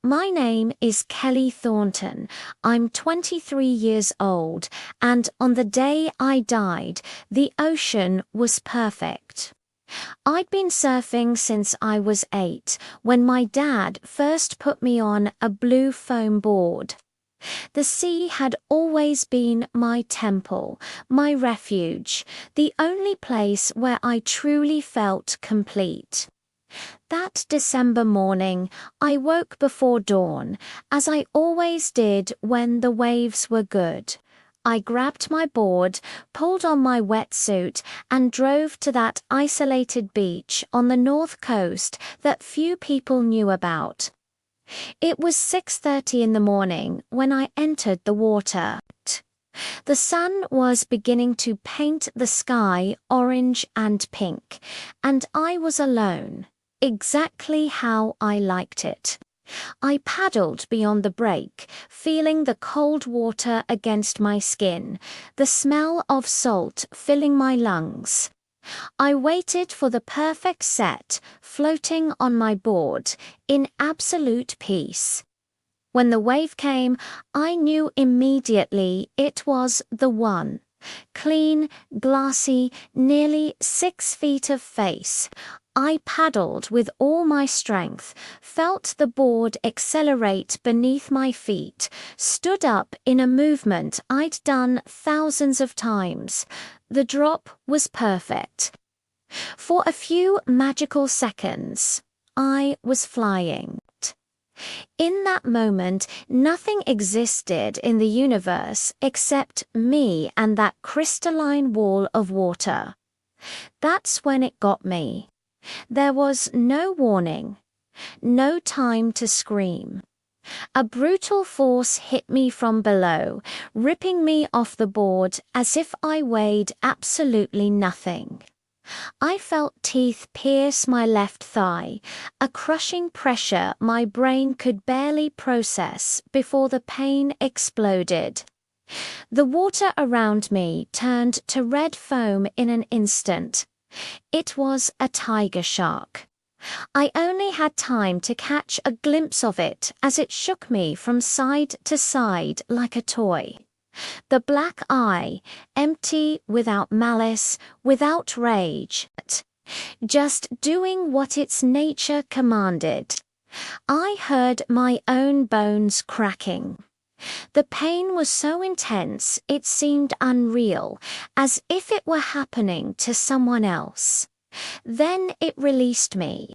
My name is Kelly Thornton. I'm 23 years old, and on the day I died, the ocean was perfect. I'd been surfing since I was 8, when my dad first put me on a blue foam board. The sea had always been my temple, my refuge, the only place where I truly felt complete. That December morning, I woke before dawn, as I always did when the waves were good. I grabbed my board, pulled on my wetsuit, and drove to that isolated beach on the north coast that few people knew about. It was 6:30 in the morning when I entered the water. The sun was beginning to paint the sky orange and pink, and I was alone, exactly how I liked it. I paddled beyond the break, feeling the cold water against my skin, the smell of salt filling my lungs. I waited for the perfect set, floating on my board, in absolute peace. When the wave came, I knew immediately it was the one. Clean, glassy, nearly 6 feet of face. I paddled with all my strength, felt the board accelerate beneath my feet, stood up in a movement I'd done thousands of times. The drop was perfect. For a few magical seconds, I was flying. In that moment, nothing existed in the universe except me and that crystalline wall of water. That's when it got me. There was no warning, no time to scream. A brutal force hit me from below, ripping me off the board as if I weighed absolutely nothing. I felt teeth pierce my left thigh, a crushing pressure my brain could barely process before the pain exploded. The water around me turned to red foam in an instant. It was a tiger shark. I only had time to catch a glimpse of it as it shook me from side to side like a toy. The black eye, empty, without malice, without rage, just doing what its nature commanded. I heard my own bones cracking. The pain was so intense it seemed unreal, as if it were happening to someone else. Then it released me.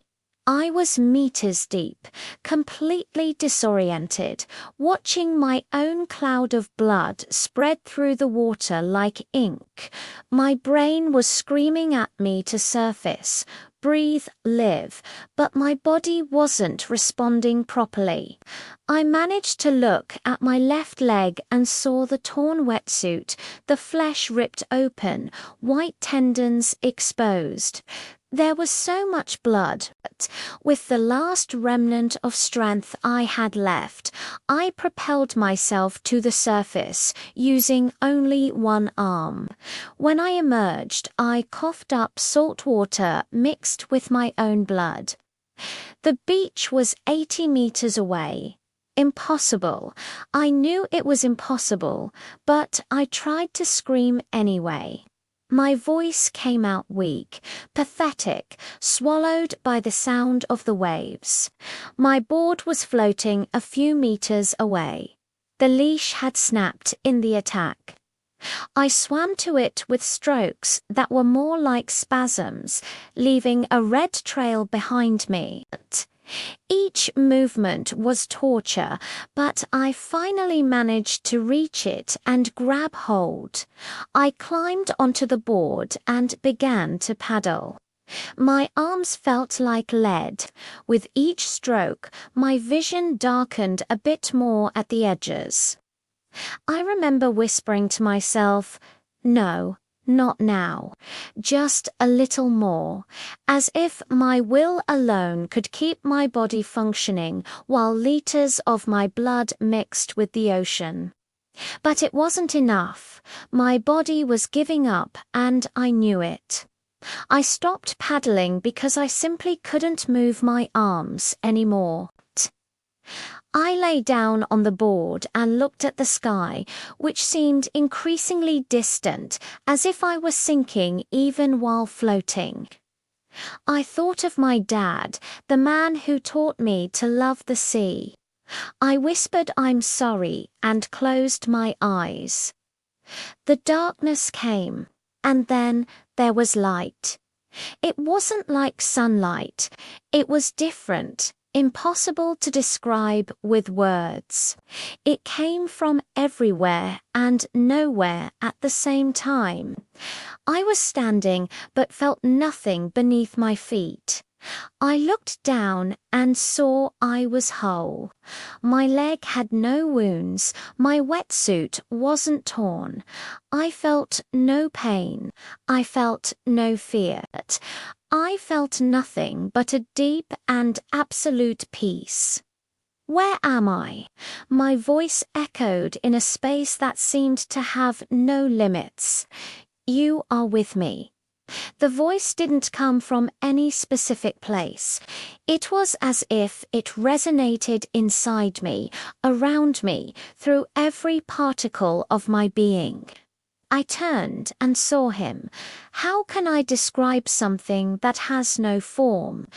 I was meters deep, completely disoriented, watching my own cloud of blood spread through the water like ink. My brain was screaming at me to surface, breathe, live, but my body wasn't responding properly. I managed to look at my left leg and saw the torn wetsuit, the flesh ripped open, white tendons exposed. There was so much blood, but with the last remnant of strength I had left, I propelled myself to the surface, using only one arm. When I emerged, I coughed up salt water mixed with my own blood. The beach was 80 meters away. Impossible. I knew it was impossible, but I tried to scream anyway. My voice came out weak, pathetic, swallowed by the sound of the waves. My board was floating a few meters away. The leash had snapped in the attack. I swam to it with strokes that were more like spasms, leaving a red trail behind me. Each movement was torture, but I finally managed to reach it and grab hold. I climbed onto the board and began to paddle. My arms felt like lead. With each stroke, my vision darkened a bit more at the edges. I remember whispering to myself, "No, not now. Just a little more," as if my will alone could keep my body functioning while liters of my blood mixed with the ocean. But it wasn't enough. My body was giving up, and I knew it. I stopped paddling because I simply couldn't move my arms anymore. I lay down on the board and looked at the sky, which seemed increasingly distant, as if I were sinking even while floating. I thought of my dad, the man who taught me to love the sea. I whispered I'm sorry and closed my eyes. The darkness came, and then there was light. It wasn't like sunlight. It was different, impossible to describe with words. It came from everywhere and nowhere at the same time. I was standing but felt nothing beneath my feet. I looked down and saw I was whole. My leg had no wounds, my wetsuit wasn't torn. I felt no pain, I felt no fear. I felt nothing but a deep and absolute peace. Where am I? My voice echoed in a space that seemed to have no limits. You are with me. The voice didn't come from any specific place. It was as if it resonated inside me, around me, through every particle of my being. I turned and saw him. How can I describe something that has no form?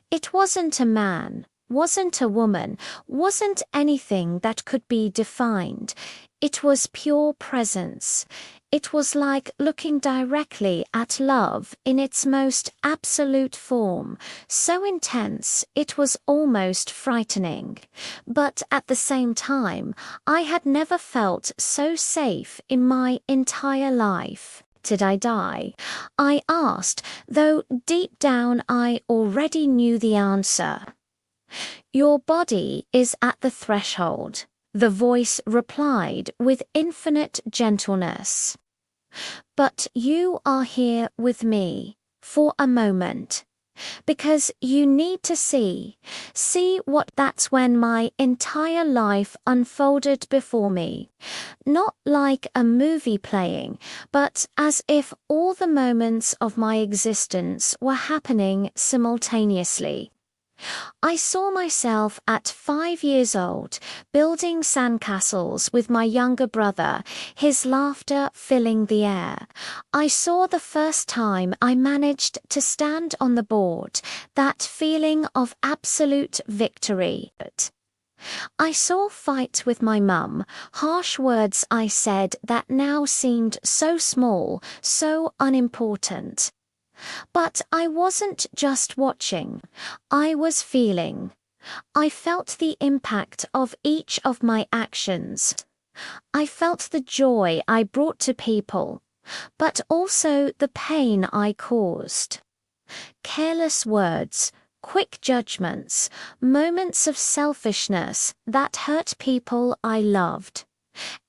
It wasn't a man, wasn't a woman, wasn't anything that could be defined. It was pure presence. It was like looking directly at love in its most absolute form, so intense it was almost frightening. But at the same time, I had never felt so safe in my entire life. Did I die? I asked, though deep down I already knew the answer. Your body is at the threshold, the voice replied with infinite gentleness. But you are here with me for a moment, because you need to see what. That's when my entire life unfolded before me, not like a movie playing, but as if all the moments of my existence were happening simultaneously. I saw myself at 5 years old, building sandcastles with my younger brother, his laughter filling the air. I saw the first time I managed to stand on the board, that feeling of absolute victory. I saw fight with my mum, harsh words I said that now seemed so small, so unimportant. But I wasn't just watching, I was feeling. I felt the impact of each of my actions. I felt the joy I brought to people, but also the pain I caused. Careless words, quick judgments, moments of selfishness that hurt people I loved.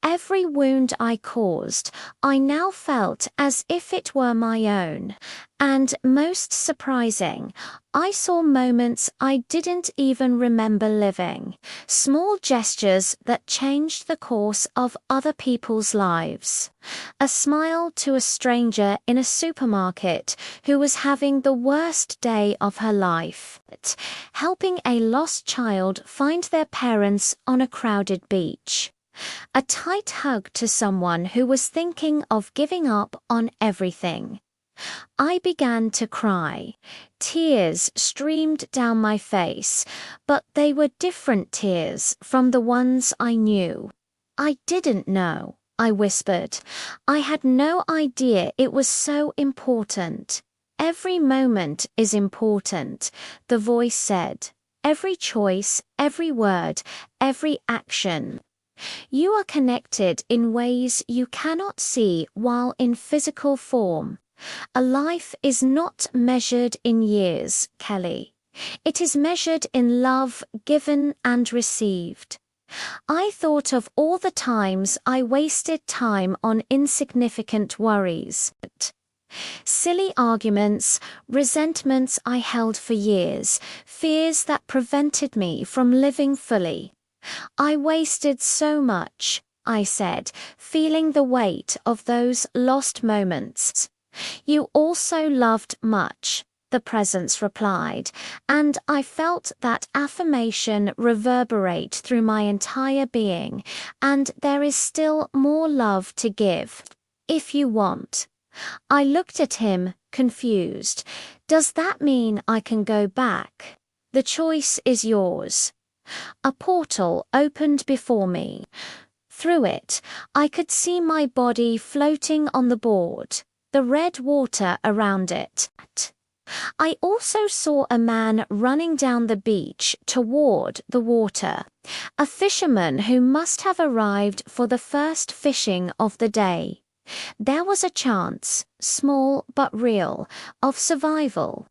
Every wound I caused, I now felt as if it were my own. And most surprising, I saw moments I didn't even remember living. Small gestures that changed the course of other people's lives. A smile to a stranger in a supermarket who was having the worst day of her life. Helping a lost child find their parents on a crowded beach. A tight hug to someone who was thinking of giving up on everything. I began to cry. Tears streamed down my face, but they were different tears from the ones I knew. I didn't know, I whispered. I had no idea it was so important. Every moment is important, the voice said. Every choice, every word, every action. You are connected in ways you cannot see while in physical form. A life is not measured in years, Kelly. It is measured in love given and received. I thought of all the times I wasted time on insignificant worries. Silly arguments, resentments I held for years, fears that prevented me from living fully. I wasted so much, I said, feeling the weight of those lost moments. You also loved much, the presence replied, and I felt that affirmation reverberate through my entire being, and there is still more love to give, if you want. I looked at him, confused. Does that mean I can go back? The choice is yours. A portal opened before me. Through it, I could see my body floating on the board, the red water around it. I also saw a man running down the beach toward the water, a fisherman who must have arrived for the first fishing of the day. There was a chance, small but real, of survival.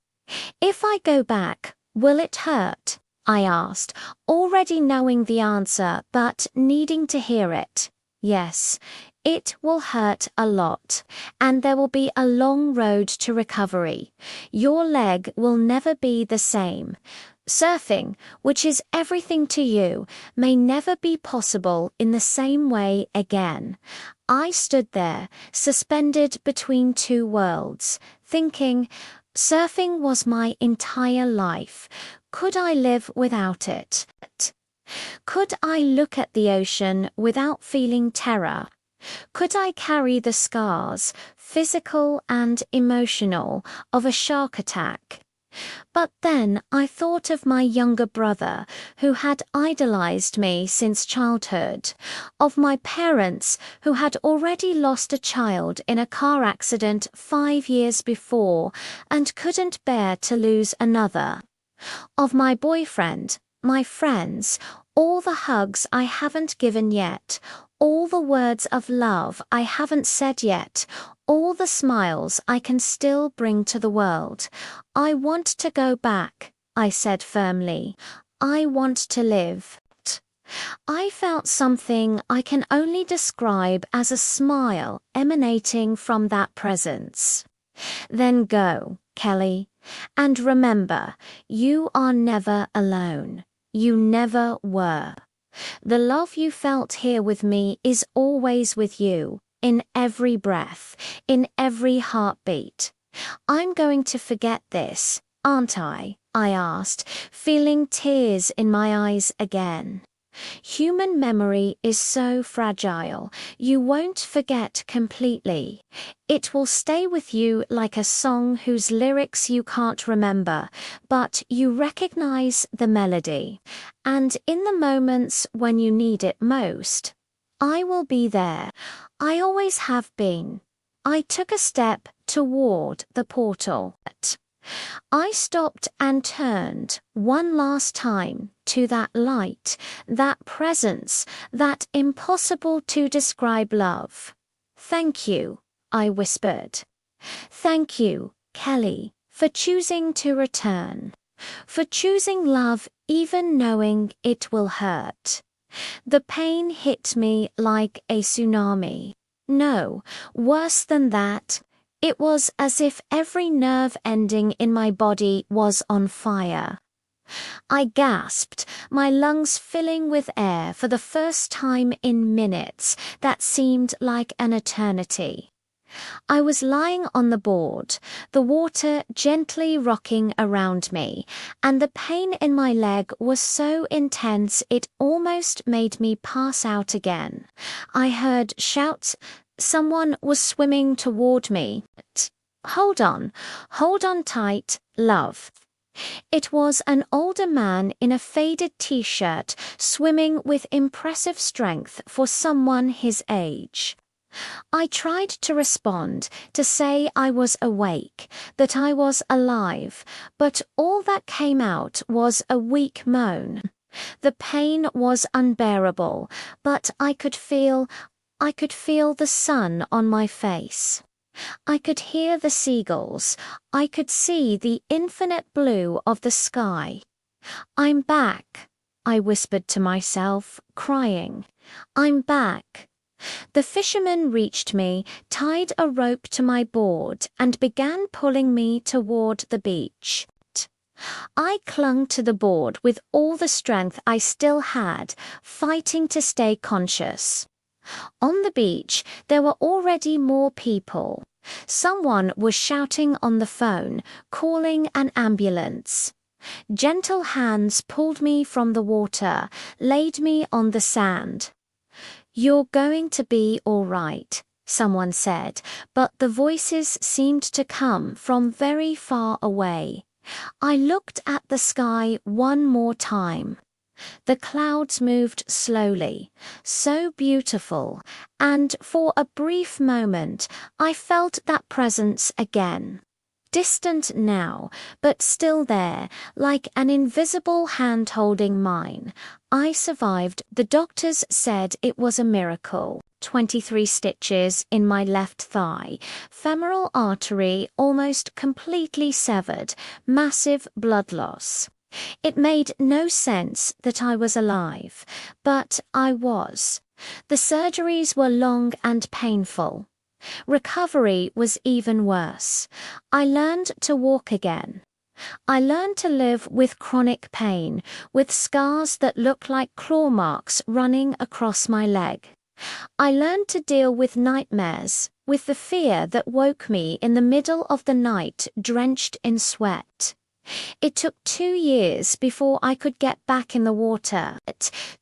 If I go back, will it hurt? I asked, already knowing the answer but needing to hear it. Yes, it will hurt a lot, and there will be a long road to recovery. Your leg will never be the same. Surfing, which is everything to you, may never be possible in the same way again. I stood there, suspended between two worlds, thinking, surfing was my entire life. Could I live without it? Could I look at the ocean without feeling terror? Could I carry the scars, physical and emotional, of a shark attack? But then I thought of my younger brother, who had idolized me since childhood, of my parents, who had already lost a child in a car accident 5 years before and couldn't bear to lose another, of my boyfriend, my friends, all the hugs I haven't given yet, all the words of love I haven't said yet, all the smiles I can still bring to the world. I want to go back, I said firmly. I want to live. I felt something I can only describe as a smile emanating from that presence. Then go, Kelly. And remember, you are never alone. You never were. The love you felt here with me is always with you, in every breath, in every heartbeat. I'm going to forget this, aren't I? I asked, feeling tears in my eyes again. Human memory is so fragile, you won't forget completely. It will stay with you like a song whose lyrics you can't remember, but you recognize the melody. And in the moments when you need it most, I will be there. I always have been. I took a step toward the portal. I stopped and turned one last time to that light, that presence, that impossible to describe love. Thank you, I whispered. Thank you, Kelly, for choosing to return, for choosing love even knowing it will hurt. The pain hit me like a tsunami. No, worse than that. It was as if every nerve ending in my body was on fire. I gasped, my lungs filling with air for the first time in minutes that seemed like an eternity. I was lying on the board, the water gently rocking around me, and the pain in my leg was so intense it almost made me pass out again. I heard shouts. Someone was swimming toward me. Hold on tight, love. It was an older man in a faded t-shirt swimming with impressive strength for someone his age. I tried to respond, to say I was awake, that I was alive, but all that came out was a weak moan. The pain was unbearable, but I could feel the sun on my face. I could hear the seagulls. I could see the infinite blue of the sky. I'm back, I whispered to myself, crying. I'm back. The fisherman reached me, tied a rope to my board, and began pulling me toward the beach. I clung to the board with all the strength I still had, fighting to stay conscious. On the beach, there were already more people. Someone was shouting on the phone, calling an ambulance. Gentle hands pulled me from the water, laid me on the sand. "You're going to be all right," someone said, but the voices seemed to come from very far away. I looked at the sky one more time. The clouds moved slowly, so beautiful, and for a brief moment I felt that presence again. Distant now, but still there, like an invisible hand holding mine. I survived. The doctors said it was a miracle. 23 stitches in my left thigh, femoral artery almost completely severed, massive blood loss. It made no sense that I was alive, but I was. The surgeries were long and painful. Recovery was even worse. I learned to walk again. I learned to live with chronic pain, with scars that look like claw marks running across my leg. I learned to deal with nightmares, with the fear that woke me in the middle of the night drenched in sweat. It took 2 years before I could get back in the water.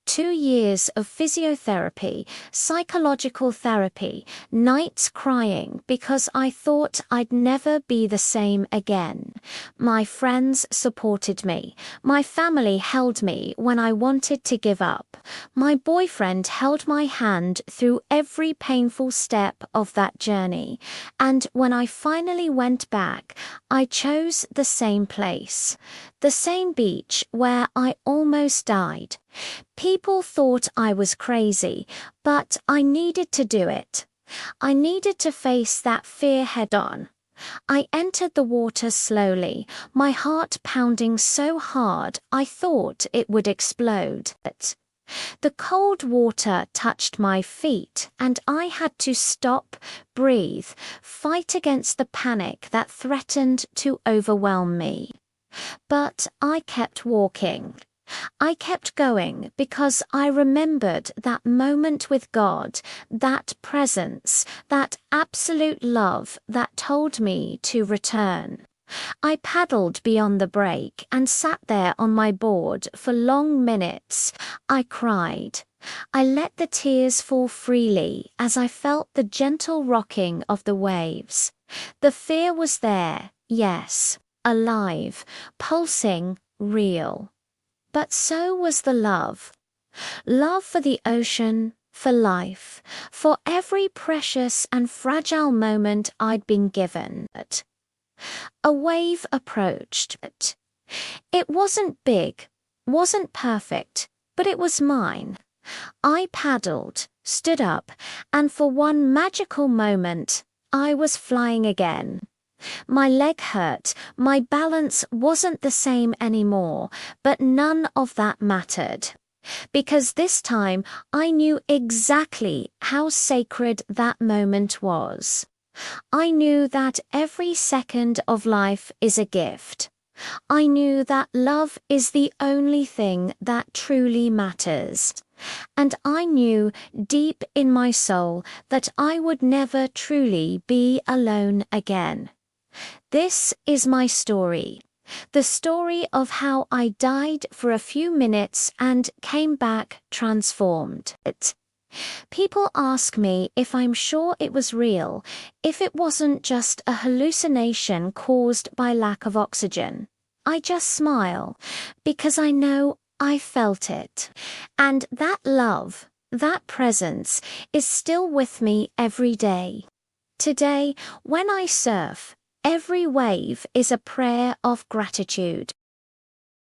2 years of physiotherapy, psychological therapy, nights crying because I thought I'd never be the same again. My friends supported me. My family held me when I wanted to give up. My boyfriend held my hand through every painful step of that journey. And when I finally went back, I chose the same place, the same beach where I almost died. People thought I was crazy, but I needed to do it. I needed to face that fear head on. I entered the water slowly, my heart pounding so hard I thought it would explode. The cold water touched my feet, and I had to stop, breathe, fight against the panic that threatened to overwhelm me. But I kept walking. I kept going because I remembered that moment with God, that presence, that absolute love that told me to return. I paddled beyond the break and sat there on my board for long minutes. I cried. I let the tears fall freely as I felt the gentle rocking of the waves. The fear was there, yes, alive, pulsing, real. But so was the love. Love for the ocean, for life, for every precious and fragile moment I'd been given. A wave approached. It wasn't big, wasn't perfect, but it was mine. I paddled, stood up, and for one magical moment, I was flying again. My leg hurt, my balance wasn't the same anymore, but none of that mattered. Because this time I knew exactly how sacred that moment was. I knew that every second of life is a gift. I knew that love is the only thing that truly matters. And I knew deep in my soul that I would never truly be alone again. This is my story. The story of how I died for a few minutes and came back transformed. People ask me if I'm sure it was real, if it wasn't just a hallucination caused by lack of oxygen. I just smile, because I know I felt it. And that love, that presence, is still with me every day. Today, when I surf, every wave is a prayer of gratitude.